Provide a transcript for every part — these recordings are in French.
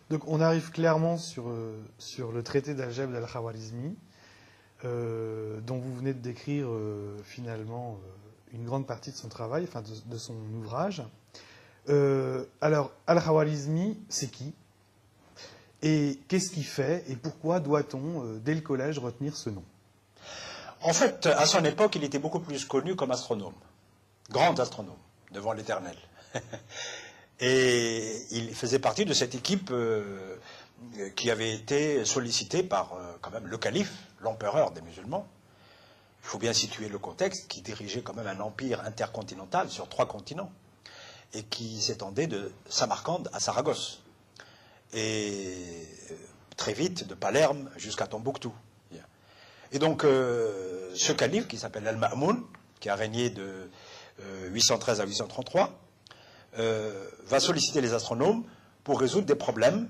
Donc on arrive clairement sur le traité d'Al-Jabr d'Al-Khawarizmi, dont vous venez de décrire finalement une grande partie de son travail, enfin de son ouvrage. Alors, Al-Khawarizmi, c'est qui? Et qu'est-ce qu'il fait? Et pourquoi doit-on, dès le collège, retenir ce nom? En fait, à son époque, il était beaucoup plus connu comme astronome, grand astronome, devant l'Éternel. Et il faisait partie de cette équipe qui avait été sollicitée par quand même le calife, l'empereur des musulmans. Il faut bien situer le contexte, qui dirigeait quand même un empire intercontinental sur 3 continents et qui s'étendait de Samarcande à Saragosse et très vite de Palerme jusqu'à Tombouctou. Et donc ce calife qui s'appelle Al-Ma'moun, qui a régné de 813 à 833, va solliciter les astronomes pour résoudre des problèmes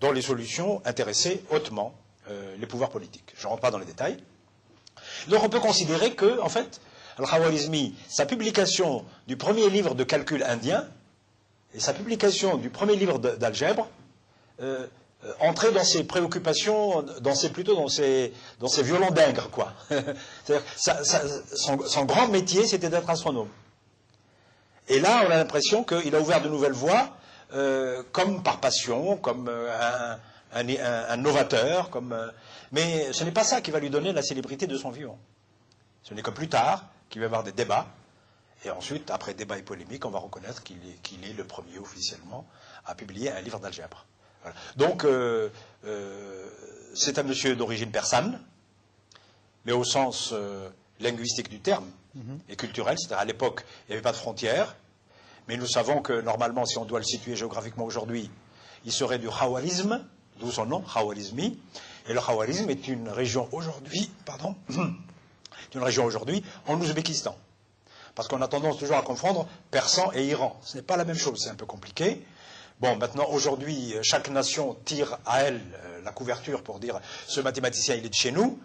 dont les solutions intéressaient hautement les pouvoirs politiques. Je ne rentre pas dans les détails. Donc on peut considérer que, en fait, Al-Khawarizmi, sa publication du premier livre de calcul indien et sa publication du premier livre d'algèbre entraient dans ses préoccupations, plutôt dans ses violons d'Ingres, quoi. Son grand métier, c'était d'être astronome. Et là, on a l'impression qu'il a ouvert de nouvelles voies, comme par passion, comme un novateur, mais ce n'est pas ça qui va lui donner la célébrité de son vivant. Ce n'est que plus tard qu'il va y avoir des débats, et ensuite, après débat et polémique, on va reconnaître qu'il est le premier officiellement à publier un livre d'algèbre. Voilà. Donc, c'est un monsieur d'origine persane, mais au sens linguistique du terme, et culturel, c'est-à-dire à l'époque, il n'y avait pas de frontières, mais nous savons que normalement, si on doit le situer géographiquement aujourd'hui, il serait du Khawarizm, d'où son nom, Khawarizmi, et le Khawarizm est une région aujourd'hui, en Ouzbékistan. Parce qu'on a tendance toujours à confondre Persan et Iran. Ce n'est pas la même chose, c'est un peu compliqué. Bon, maintenant, aujourd'hui, chaque nation tire à elle la couverture pour dire ce mathématicien, il est de chez nous,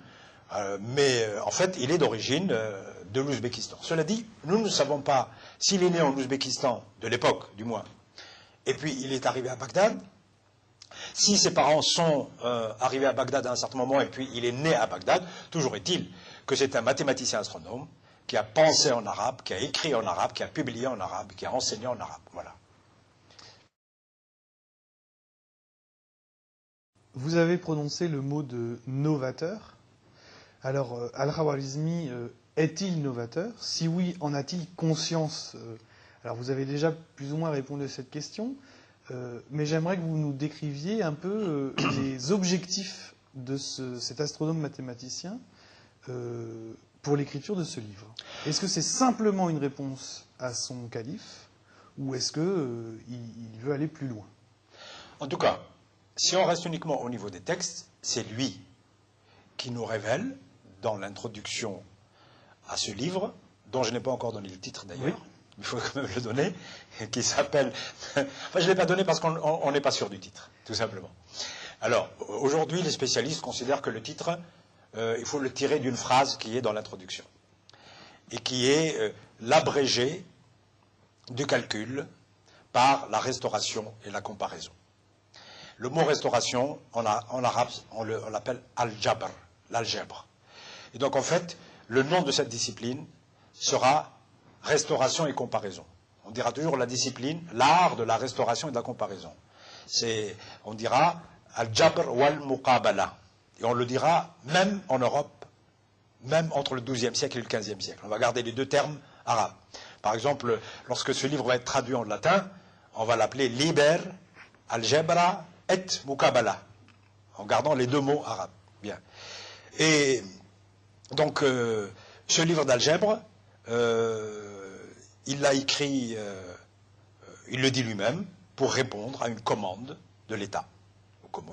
mais en fait, il est d'origine de l'Ouzbékistan. Cela dit, nous ne savons pas s'il est né en Ouzbékistan, de l'époque du moins, et puis il est arrivé à Bagdad. Si ses parents sont arrivés à Bagdad à un certain moment et puis il est né à Bagdad, toujours est-il que c'est un mathématicien astronome qui a pensé en arabe, qui a écrit en arabe, qui a publié en arabe, qui a enseigné en arabe. Voilà. Vous avez prononcé le mot de novateur. Alors, Al-Khawarizmi est-il novateur? Si oui, en a-t-il conscience? Alors, vous avez déjà plus ou moins répondu à cette question, mais j'aimerais que vous nous décriviez un peu les objectifs de cet astronome mathématicien pour l'écriture de ce livre. Est-ce que c'est simplement une réponse à son calife, ou est-ce qu'il veut aller plus loin? En tout cas, si on reste uniquement au niveau des textes, c'est lui qui nous révèle, dans l'introduction à ce livre, dont je n'ai pas encore donné le titre d'ailleurs, oui. Il faut quand même le donner, qui s'appelle... Enfin, je ne l'ai pas donné parce qu'on n'est pas sûr du titre, tout simplement. Alors, aujourd'hui, les spécialistes considèrent que le titre, il faut le tirer d'une phrase qui est dans l'introduction, et qui est l'abrégé du calcul par la restauration et la comparaison. Le mot restauration, en arabe, on l'appelle al-jabr, l'algèbre. Et donc, en fait, le nom de cette discipline sera restauration et comparaison. On dira toujours la discipline, l'art de la restauration et de la comparaison. On dira al-jabr wal-muqabala. Et on le dira même en Europe, même entre le XIIe siècle et le XVe siècle. On va garder les deux termes arabes. Par exemple, lorsque ce livre va être traduit en latin, on va l'appeler Liber Algebra et Muqabala, en gardant les deux mots arabes. Bien. Et donc, ce livre d'algèbre, il l'a écrit, il le dit lui-même, pour répondre à une commande de l'État,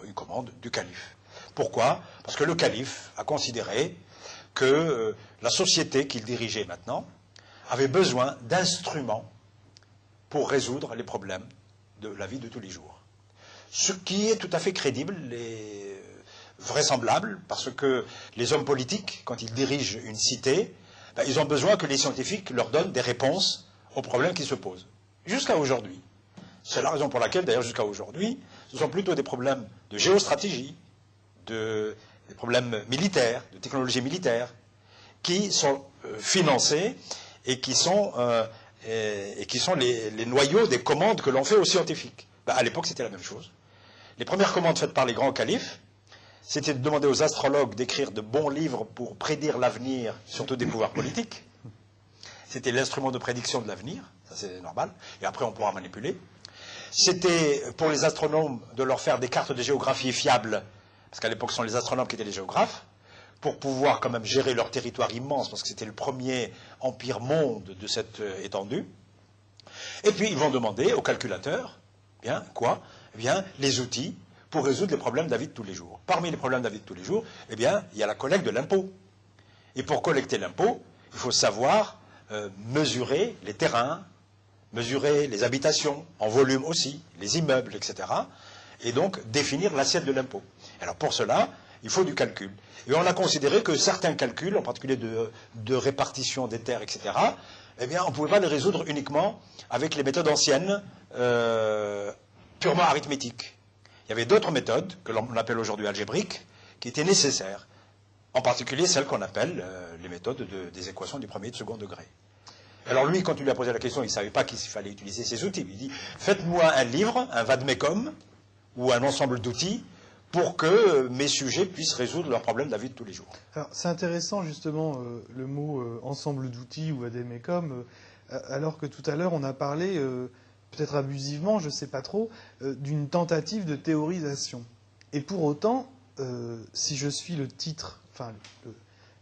une commande du calife. Pourquoi? Parce que le calife a considéré que la société qu'il dirigeait maintenant avait besoin d'instruments pour résoudre les problèmes de la vie de tous les jours. Ce qui est tout à fait crédible et vraisemblable, parce que les hommes politiques, quand ils dirigent une cité, ils ont besoin que les scientifiques leur donnent des réponses aux problèmes qui se posent. Jusqu'à aujourd'hui, C'est la raison pour laquelle, d'ailleurs, jusqu'à aujourd'hui, ce sont plutôt des problèmes de géostratégie, des problèmes militaires, de technologie militaire, qui sont financés et qui sont les noyaux des commandes que l'on fait aux scientifiques. Ben, à l'époque, c'était la même chose. Les premières commandes faites par les grands califes, c'était de demander aux astrologues d'écrire de bons livres pour prédire l'avenir, surtout des pouvoirs politiques. C'était l'instrument de prédiction de l'avenir, ça c'est normal, et après on pourra manipuler. C'était pour les astronomes de leur faire des cartes de géographie fiables, parce qu'à l'époque ce sont les astronomes qui étaient les géographes, pour pouvoir quand même gérer leur territoire immense, parce que c'était le premier empire monde de cette étendue. Et puis ils vont demander aux calculateurs, bien, quoi? Eh bien, les outils pour résoudre les problèmes de la vie de tous les jours. Parmi les problèmes de la vie de tous les jours, eh bien, il y a la collecte de l'impôt. Et pour collecter l'impôt, il faut savoir mesurer les terrains, mesurer les habitations, en volume aussi, les immeubles, etc. Et donc définir l'assiette de l'impôt. Alors pour cela, il faut du calcul. Et on a considéré que certains calculs, en particulier de répartition des terres, etc., eh bien, on ne pouvait pas les résoudre uniquement avec les méthodes anciennes, purement arithmétiques. Il y avait d'autres méthodes, que l'on appelle aujourd'hui algébriques, qui étaient nécessaires. En particulier celles qu'on appelle les méthodes des équations du premier et de second degré. Alors lui, quand tu lui as posé la question, il ne savait pas qu'il fallait utiliser ces outils. Il lui dit, faites-moi un livre, un vademecum, ou un ensemble d'outils, pour que mes sujets puissent résoudre leurs problèmes de la vie de tous les jours. Alors c'est intéressant justement le mot ensemble d'outils ou vademecum, alors que tout à l'heure on a parlé, peut-être abusivement, je ne sais pas trop, d'une tentative de théorisation. Et pour autant, si je suis le titre, enfin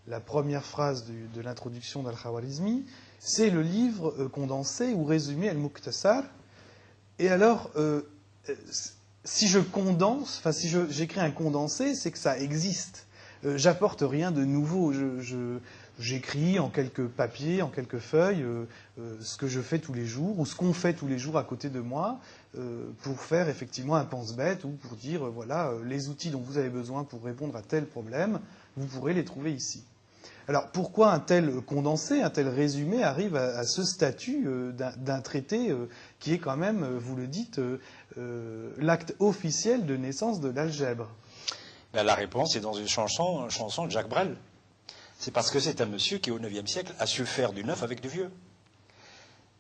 la première phrase de l'introduction d'Al-Khawarizmi, c'est le livre condensé ou résumé Al-Mukhtasar. Et alors, si je condense, enfin si j'écris un condensé, c'est que ça existe. J'apporte rien de nouveau. J'écris en quelques papiers, en quelques feuilles, ce que je fais tous les jours, ou ce qu'on fait tous les jours à côté de moi, pour faire effectivement un pense-bête, ou pour dire, voilà, les outils dont vous avez besoin pour répondre à tel problème, vous pourrez les trouver ici. Alors pourquoi un tel condensé, un tel résumé arrive à ce statut d'un traité qui est quand même, vous le dites, l'acte officiel de naissance de l'algèbre? Ben, la réponse est dans une chanson de Jacques Brel. C'est parce que c'est un monsieur qui, au IXe siècle, a su faire du neuf avec du vieux.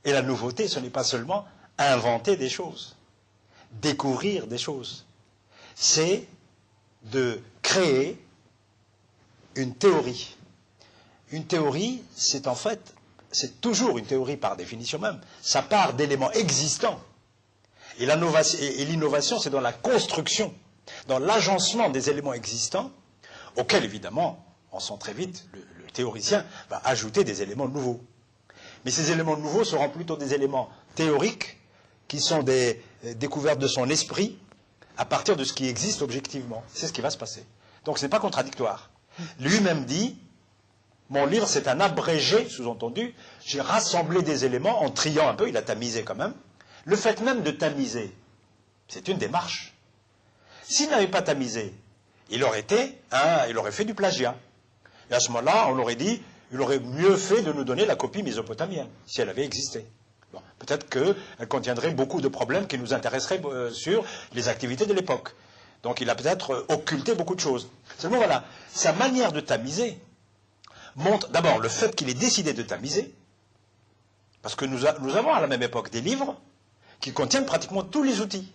Et la nouveauté, ce n'est pas seulement inventer des choses, découvrir des choses. C'est de créer une théorie. Une théorie, c'est en fait, c'est toujours une théorie par définition même. Ça part d'éléments existants. Et l'innovation, c'est dans la construction, dans l'agencement des éléments existants, auxquels, évidemment, on sent très vite, le théoricien va ajouter des éléments nouveaux. Mais ces éléments nouveaux seront plutôt des éléments théoriques, qui sont des découvertes de son esprit, à partir de ce qui existe objectivement. C'est ce qui va se passer. Donc ce n'est pas contradictoire. Lui-même dit, mon livre c'est un abrégé, sous-entendu, j'ai rassemblé des éléments en triant un peu, il a tamisé quand même. Le fait même de tamiser, c'est une démarche. S'il n'avait pas tamisé, il aurait fait du plagiat. Et à ce moment-là, on aurait dit, il aurait mieux fait de nous donner la copie mésopotamienne, si elle avait existé. Bon, peut-être qu'elle contiendrait beaucoup de problèmes qui nous intéresseraient sur les activités de l'époque. Donc il a peut-être occulté beaucoup de choses. Seulement voilà, sa manière de tamiser montre d'abord le fait qu'il ait décidé de tamiser, parce que nous avons à la même époque des livres qui contiennent pratiquement tous les outils.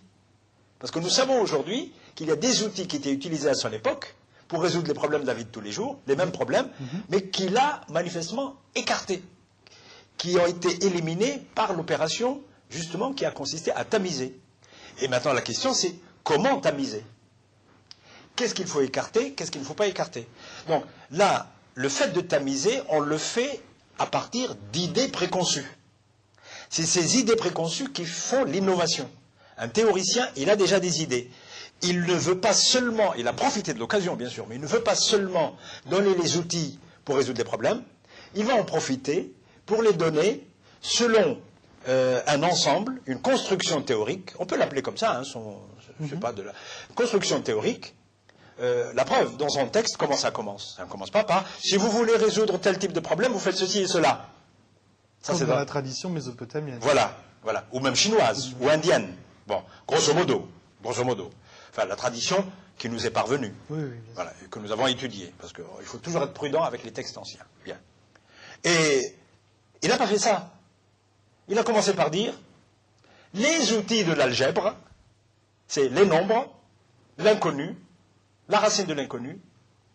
Parce que nous savons aujourd'hui qu'il y a des outils qui étaient utilisés à son époque pour résoudre les problèmes de la vie de tous les jours, les mêmes problèmes, mais qu'il a manifestement écartés, qui ont été éliminés par l'opération, justement, qui a consisté à tamiser. Et maintenant, la question, c'est comment tamiser? Qu'est-ce qu'il faut écarter? Qu'est-ce qu'il ne faut pas écarter? Donc là, le fait de tamiser, on le fait à partir d'idées préconçues. C'est ces idées préconçues qui font l'innovation. Un théoricien, il a déjà des idées. Il ne veut pas seulement, il a profité de l'occasion bien sûr, mais il ne veut pas seulement donner les outils pour résoudre les problèmes, il va en profiter pour les donner selon un ensemble, une construction théorique, on peut l'appeler comme ça, hein, je sais pas, de la construction théorique. La preuve, dans son texte, comment ça commence? Ça ne commence pas par « si vous voulez résoudre tel type de problème, vous faites ceci et cela ». Ça, c'est dans la tradition mésopotamienne. Voilà, voilà. Ou même chinoise, ou indienne. Bon, grosso modo. Enfin, la tradition qui nous est parvenue. Oui, voilà, et que nous avons étudiée. Parce qu'il faut toujours être prudent avec les textes anciens. Bien. Et il n'a pas fait ça. Il a commencé par dire, les outils de l'algèbre, c'est les nombres, l'inconnu, la racine de l'inconnu,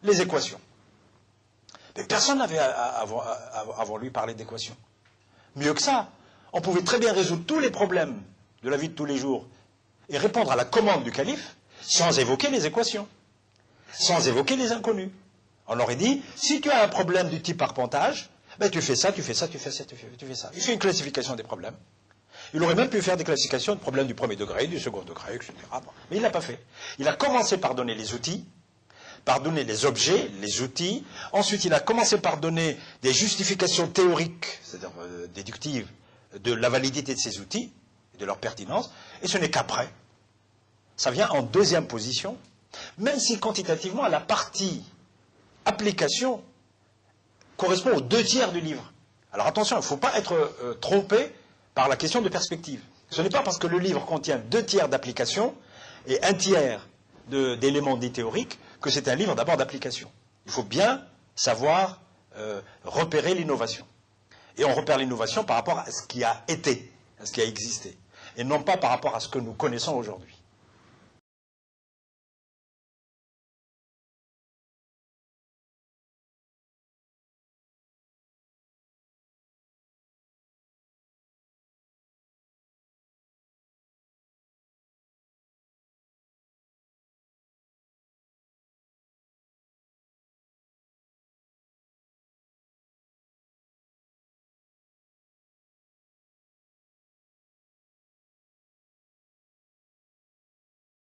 les équations. Mais personne n'avait avant lui parlé d'équations. Mieux que ça, on pouvait très bien résoudre tous les problèmes de la vie de tous les jours et répondre à la commande du calife sans évoquer les équations, sans évoquer les inconnus. On aurait dit, si tu as un problème du type arpentage, ben tu fais ça, tu fais ça, tu fais ça, tu fais ça. Il fait une classification des problèmes. Il aurait même pu faire des classifications de problèmes du premier degré, du second degré, etc. Mais il ne l'a pas fait. Il a commencé par donner les outils, par donner les objets, les outils. Ensuite, il a commencé par donner des justifications théoriques, c'est-à-dire déductives, de la validité de ces outils, de leur pertinence. Et ce n'est qu'après. Ça vient en deuxième position, même si quantitativement, la partie application correspond aux 2/3 du livre. Alors attention, il ne faut pas être trompé par la question de perspective. Ce n'est pas parce que le livre contient 2/3 d'application et 1/3 d'éléments dits théoriques que c'est un livre d'abord d'application. Il faut bien savoir repérer l'innovation. Et on repère l'innovation par rapport à ce qui a été, à ce qui a existé, et non pas par rapport à ce que nous connaissons aujourd'hui.